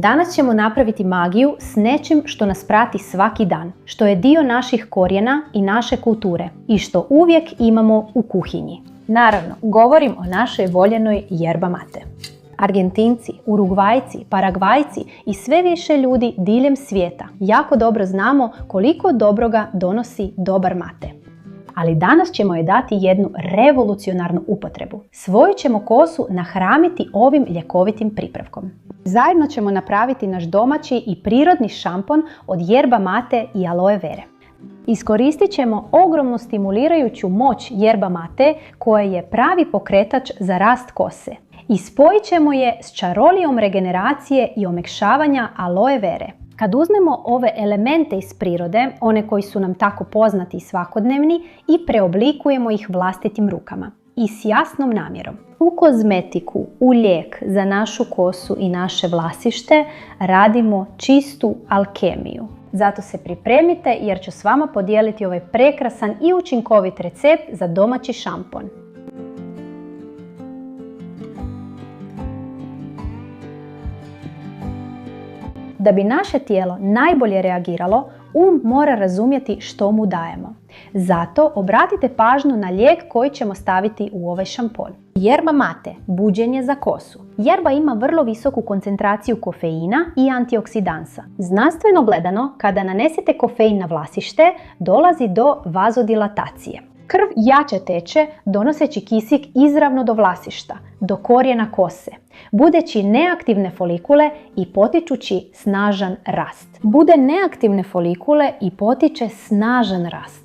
Danas ćemo napraviti magiju s nečim što nas prati svaki dan, što je dio naših korijena i naše kulture i što uvijek imamo u kuhinji. Naravno, govorim o našoj voljenoj yerba mate. Argentinci, Urugvajci, Paragvajci i sve više ljudi diljem svijeta jako dobro znamo koliko dobroga donosi dobar mate. Ali danas ćemo joj dati jednu revolucionarnu upotrebu. Svoju ćemo kosu nahraniti ovim ljekovitim pripravkom. Zajedno ćemo napraviti naš domaći i prirodni šampon od yerba mate i aloe vere. Iskoristit ćemo ogromnu stimulirajuću moć yerba mate koja je pravi pokretač za rast kose. I spojit ćemo je s čarolijom regeneracije i omekšavanja aloe vere. Kad uzmemo ove elemente iz prirode, one koji su nam tako poznati i svakodnevni, i preoblikujemo ih vlastitim rukama i s jasnom namjerom. U kozmetiku, u lijek za našu kosu i naše vlasište radimo čistu alkemiju. Zato se pripremite jer ću s vama podijeliti ovaj prekrasan i učinkovit recept za domaći šampon. Da bi naše tijelo najbolje reagiralo, mora razumjeti što mu dajemo. Zato obratite pažnju na lijek koji ćemo staviti u ovaj šampon. Yerba mate, buđenje za kosu. Yerba ima vrlo visoku koncentraciju kofeina i antioksidansa. Znanstveno gledano, kada nanesete kofein na vlasište, dolazi do vazodilatacije. Krv jače teče donoseći kisik izravno do vlasišta, do korijena kose, budeći neaktivne folikule i potičući snažan rast. Bude neaktivne folikule i potiče snažan rast.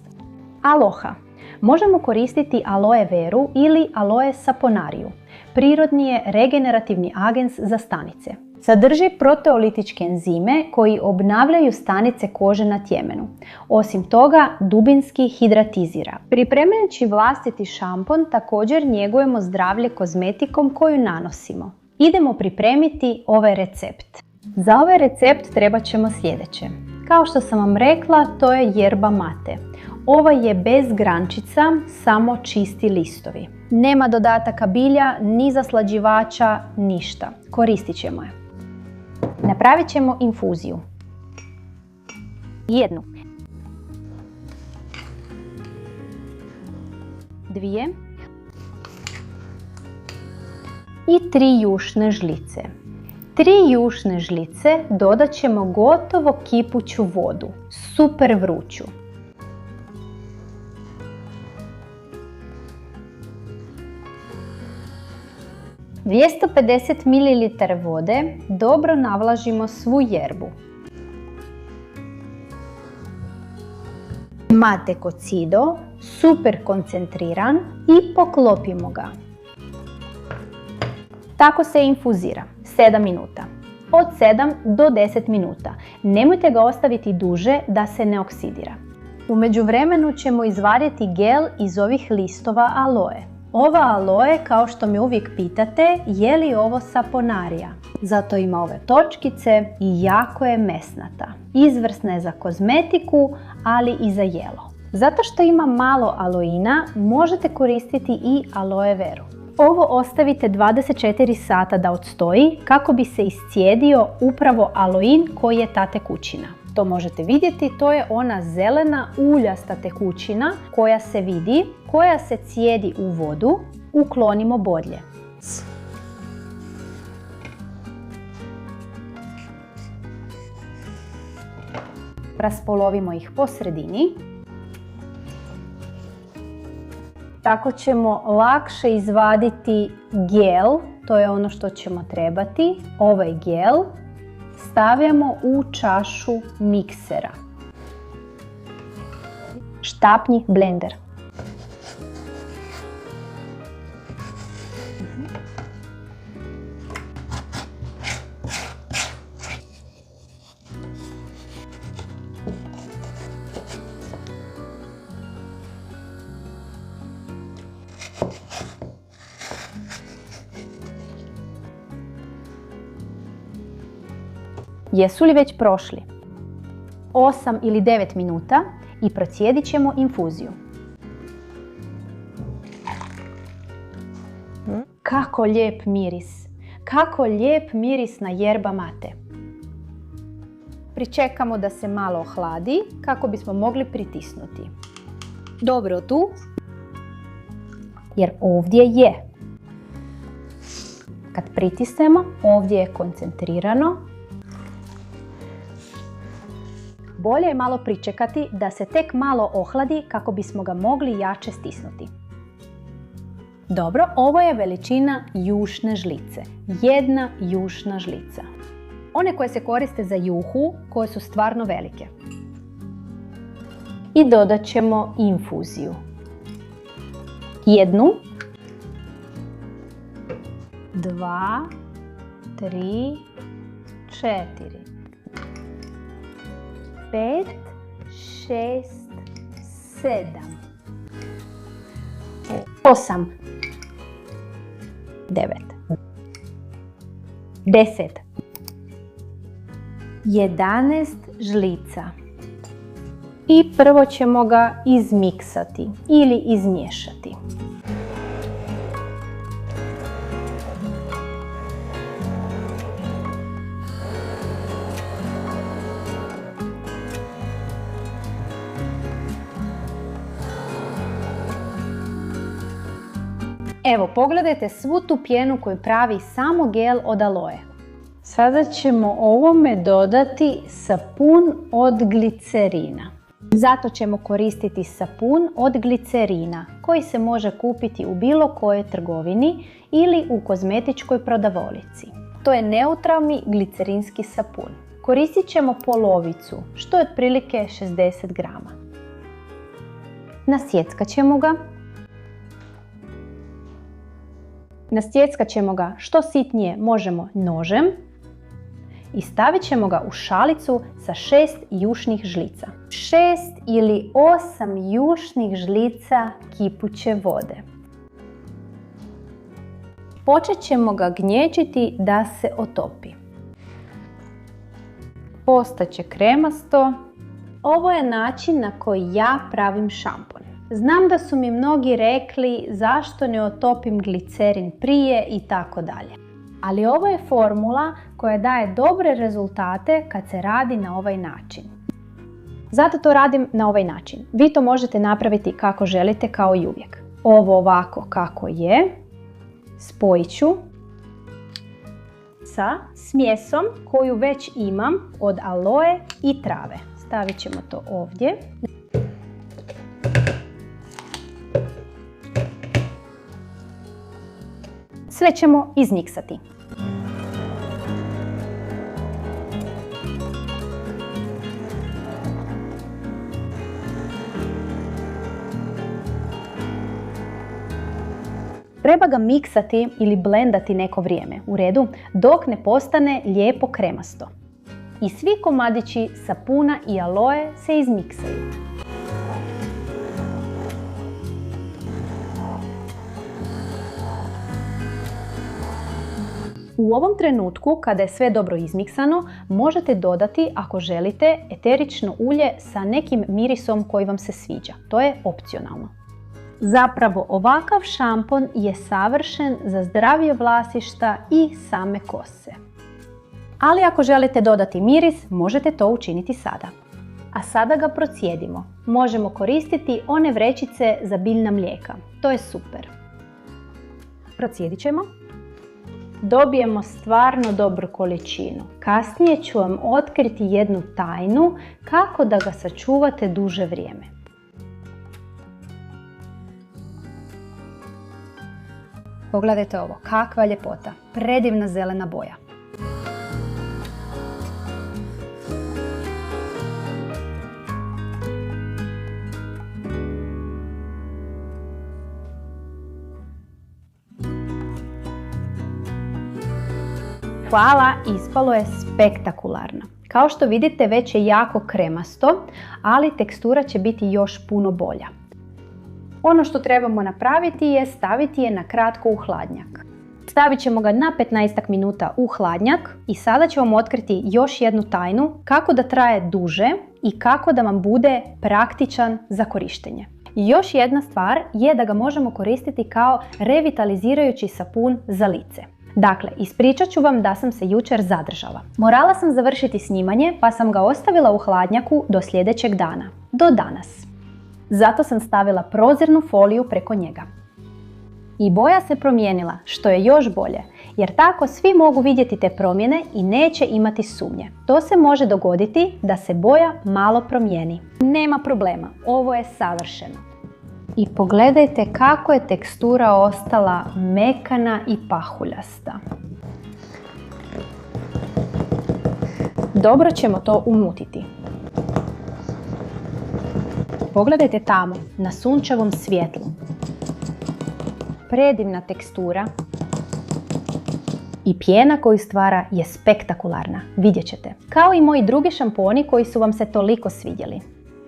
Aloha. Možemo koristiti aloe veru ili aloe saponariju. Prirodni je regenerativni agens za stanice. Sadrži proteolitičke enzime koji obnavljaju stanice kože na tjemenu. Osim toga, dubinski hidratizira. Pripremajući vlastiti šampon također njegujemo zdravlje kozmetikom koju nanosimo. Idemo pripremiti ovaj recept. Za ovaj recept trebat ćemo sljedeće. Kao što sam vam rekla, to je yerba mate. Ova je bez grančica, samo čisti listovi. Nema dodataka bilja, ni zaslađivača, ništa. Koristit ćemo je. Napravit ćemo infuziju. 1, 2 i 3 jušne žlice. 3 jušne žlice dodat ćemo gotovo kipuću vodu, super vruću. U 250 ml vode dobro navlažimo svu yerbu. Mate cocido, super koncentriran, i poklopimo ga. Tako se infuzira 7 minuta. Od 7 do 10 minuta. Nemojte ga ostaviti duže da se ne oksidira. U međuvremenu ćemo izvariti gel iz ovih listova aloe. Ova aloe, kao što me uvijek pitate, je li ovo saponarija? Zato ima ove točkice i jako je mesnata. Izvrsna je za kozmetiku, ali i za jelo. Zato što ima malo aloina, možete koristiti i aloe veru. Ovo ostavite 24 sata da odstoji kako bi se iscijedio upravo aloin koji je ta tekućina. To možete vidjeti, to je ona zelena uljasta tekućina koja se vidi, koja se cijedi u vodu. Uklonimo bodlje. Raspolovimo ih po sredini. Tako ćemo lakše izvaditi gel, to je ono što ćemo trebati. Ovaj gel stavljamo u čašu miksera. Štapnji blender. Jesu li već prošli 8 ili 9 minuta i procijedit ćemo infuziju. Kako lijep miris! Kako lijep miris na yerba mate! pričekamo da se malo ohladi kako bismo mogli pritisnuti. Dobro tu, jer ovdje je. Kad pritisnemo, ovdje je koncentrirano. Bolje je malo pričekati da se tek malo ohladi kako bismo ga mogli jače stisnuti. Dobro, ovo je veličina jušne žlice. Jedna jušna žlica. One koje se koriste za juhu, koje su stvarno velike. I dodat ćemo infuziju. 1, 2, 3, 4, 5, 6, 7, 8, 9, 10, 11 žlica. I prvo ćemo ga izmiksati ili izmiješati. Evo, pogledajte svu tu pjenu koju pravi samo gel od aloe. Sada ćemo ovome dodati sapun od glicerina. Zato ćemo koristiti sapun od glicerina koji se može kupiti u bilo kojoj trgovini ili u kozmetičkoj prodavaonici. To je neutralni glicerinski sapun. Koristit ćemo polovicu, što je otprilike 60 grama. Nasjeckat ćemo ga. Nasjeckat ćemo ga što sitnije možemo nožem i stavit ćemo ga u šalicu sa 6 jušnih žlica. 6 ili 8 jušnih žlica kipuće vode. Počet ćemo ga gnječiti da se otopi. Postaće kremasto. Ovo je način na koji ja pravim šampon. Znam da su mi mnogi rekli zašto ne otopim glicerin prije i tako dalje. Ali ovo je formula koja daje dobre rezultate kad se radi na ovaj način. Zato to radim na ovaj način. Vi to možete napraviti kako želite, kao i uvijek. Ovo ovako kako je spojit ću sa smjesom koju već imam od aloe i trave. Stavit ćemo to ovdje. Sve ćemo izmiksati. Treba ga miksati ili blendati neko vrijeme, u redu, dok ne postane lijepo kremasto. I svi komadići sapuna i aloe se izmiksaju. U ovom trenutku, kada je sve dobro izmiksano, možete dodati, ako želite, eterično ulje sa nekim mirisom koji vam se sviđa. To je opcionalno. Zapravo, ovakav šampon je savršen za zdravlje vlasišta i same kose. Ali ako želite dodati miris, možete to učiniti sada. A sada ga procijedimo. Možemo koristiti one vrećice za biljna mlijeka. To je super. Procijedit ćemo. Dobijemo stvarno dobru količinu. Kasnije ću vam otkriti jednu tajnu kako da ga sačuvate duže vrijeme. Pogledajte ovo, kakva ljepota, predivna zelena boja. Hvala, ispalo je spektakularno. Kao što vidite, već je jako kremasto, ali tekstura će biti još puno bolja. Ono što trebamo napraviti je staviti je na kratko u hladnjak. Stavit ćemo ga na 15 minuta u hladnjak i sada ću vam otkriti još jednu tajnu kako da traje duže i kako da vam bude praktičan za korištenje. Još jedna stvar je da ga možemo koristiti kao revitalizirajući sapun za lice. Dakle, ispričat ću vam da sam se jučer zadržala. Morala sam završiti snimanje pa sam ga ostavila u hladnjaku do sljedećeg dana. Do danas. Zato sam stavila prozirnu foliju preko njega. I boja se promijenila, što je još bolje, jer tako svi mogu vidjeti te promjene i neće imati sumnje. To se može dogoditi da se boja malo promijeni. Nema problema, ovo je savršeno. I pogledajte kako je tekstura ostala mekana i pahuljasta. Dobro ćemo to umutiti. Pogledajte tamo, na sunčevom svjetlu. Predivna tekstura. I pjena koju stvara je spektakularna, vidjet ćete. Kao i moji drugi šamponi koji su vam se toliko svidjeli.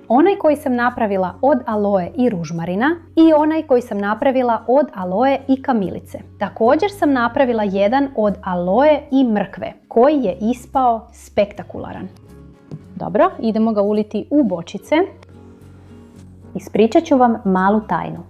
Onaj koji sam napravila od aloe i ružmarina i onaj koji sam napravila od aloe i kamilice. Također sam napravila jedan od aloe i mrkve koji je ispao spektakularan. Dobro, idemo ga uliti u bočice. Ispričat ću vam malu tajnu.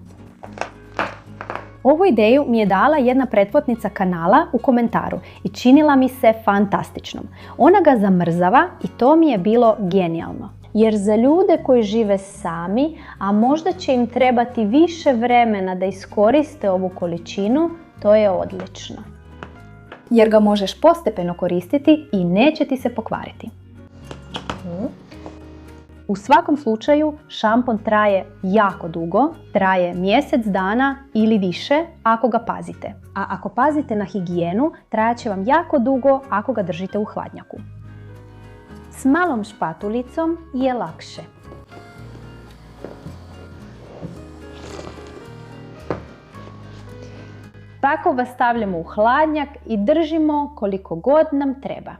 Ovu ideju mi je dala jedna pretplatnica kanala u komentaru i činila mi se fantastičnom. Ona ga zamrzava i to mi je bilo genijalno. Jer za ljude koji žive sami, a možda će im trebati više vremena da iskoriste ovu količinu, to je odlično. Jer ga možeš postepeno koristiti i neće ti se pokvariti. U svakom slučaju šampon traje jako dugo, traje mjesec dana ili više ako ga pazite. A ako pazite na higijenu, trajat će vam jako dugo ako ga držite u hladnjaku. S malom špatulicom je lakše. Tako ga stavljamo u hladnjak i držimo koliko god nam treba.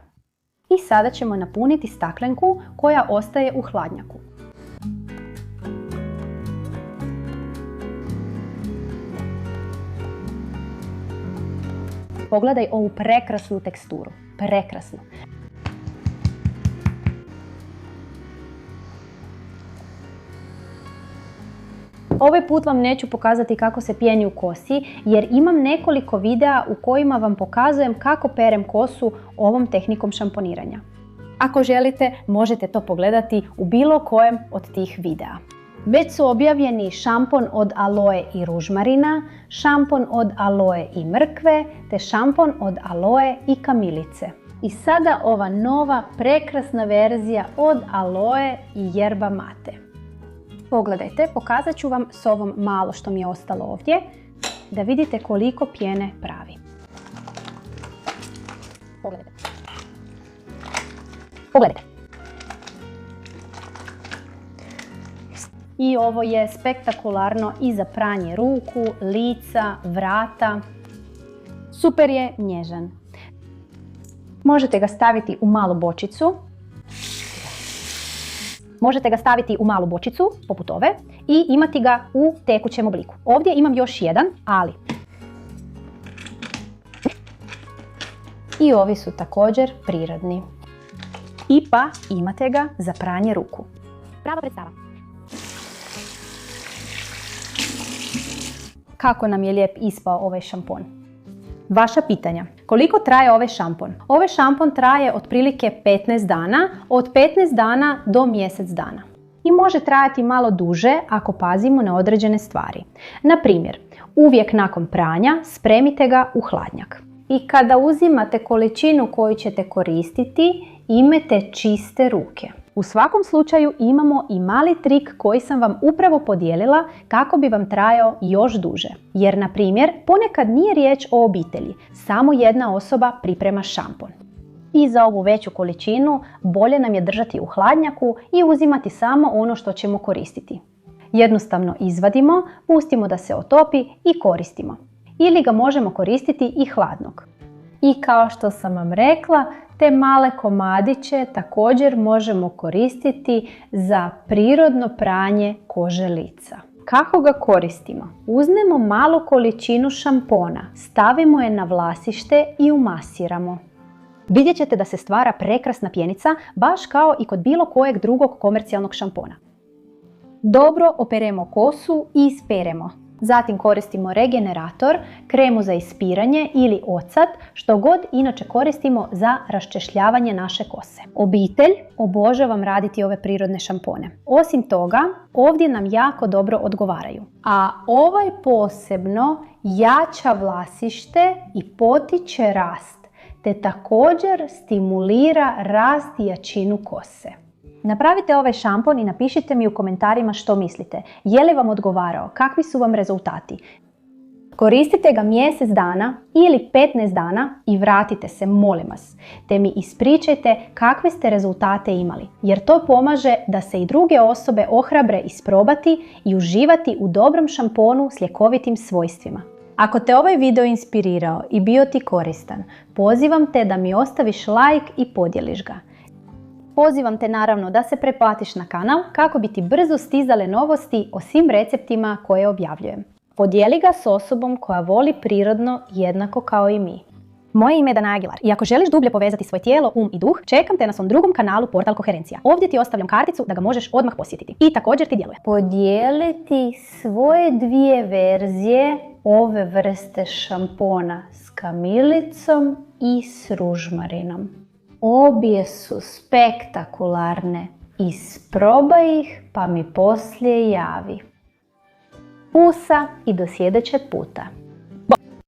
I sada ćemo napuniti staklenku koja ostaje u hladnjaku. Pogledaj ovu prekrasnu teksturu. Prekrasnu. Ovaj put vam neću pokazati kako se pjeni u kosi jer imam nekoliko videa u kojima vam pokazujem kako perem kosu ovom tehnikom šamponiranja. Ako želite, možete to pogledati u bilo kojem od tih videa. Već su objavljeni šampon od aloe i ružmarina, šampon od aloe i mrkve te šampon od aloe i kamilice. I sada ova nova prekrasna verzija od aloe i yerba mate. Pogledajte, pokazat ću vam s ovom malo što mi je ostalo ovdje, da vidite koliko pjene pravi. Pogledajte. Pogledajte. I ovo je spektakularno i za pranje ruku, lica, vrata. Super je nježan. Možete ga staviti u malu bočicu. Možete ga staviti u malu bočicu, poput ove, i imati ga u tekućem obliku. Ovdje imam još jedan, ali. I ovi su također prirodni. I pa imate ga za pranje ruku. Prava predstava. Kako nam je lijep ispao ovaj šampon? Vaša pitanja. Koliko traje ovaj šampon? Ovaj šampon traje otprilike 15 dana, od 15 dana do mjesec dana. I može trajati malo duže ako pazimo na određene stvari. Na primjer, uvijek nakon pranja spremite ga u hladnjak. I kada uzimate količinu koju ćete koristiti, imajte čiste ruke. U svakom slučaju imamo i mali trik koji sam vam upravo podijelila kako bi vam trajao još duže. Jer, na primjer, ponekad nije riječ o obitelji, samo jedna osoba priprema šampon. I za ovu veću količinu bolje nam je držati u hladnjaku i uzimati samo ono što ćemo koristiti. Jednostavno izvadimo, pustimo da se otopi i koristimo. Ili ga možemo koristiti i hladnog. I kao što sam vam rekla, te male komadiće također možemo koristiti za prirodno pranje kože lica. Kako ga koristimo? Uzmemo malu količinu šampona, stavimo je na vlasište i umasiramo. Vidjet ćete da se stvara prekrasna pjenica, baš kao i kod bilo kojeg drugog komercijalnog šampona. Dobro operemo kosu i isperemo. Zatim koristimo regenerator, kremu za ispiranje ili ocat, što god inače koristimo za raščešljavanje naše kose. Obitelj, obožavam raditi ove prirodne šampone. Osim toga, ovdje nam jako dobro odgovaraju. A ovaj posebno jača vlasište i potiče rast, te također stimulira rast i jačinu kose. Napravite ovaj šampon i napišite mi u komentarima što mislite. Je li vam odgovarao? Kakvi su vam rezultati? Koristite ga mjesec dana ili 15 dana i vratite se, molim vas. Te mi ispričajte kakve ste rezultate imali, jer to pomaže da se i druge osobe ohrabre isprobati i uživati u dobrom šamponu s ljekovitim svojstvima. Ako te ovaj video inspirirao i bio ti koristan, pozivam te da mi ostaviš like i podijeliš ga. Pozivam te naravno da se pretplatiš na kanal kako bi ti brzo stizale novosti o svim receptima koje objavljujem. Podijeli ga s osobom koja voli prirodno jednako kao i mi. Moje ime je Danaja Aguilar i ako želiš dublje povezati svoje tijelo, i duh, čekam te na svom drugom kanalu Portal Koherencija. Ovdje ti ostavljam karticu da ga možeš odmah posjetiti. I također ti djeluje. Podijeliti svoje dvije verzije ove vrste šampona s kamilicom i s ružmarinom. Obje su spektakularne. Isprobaj ih pa mi poslije javi. Pusa i do sljedećeg puta.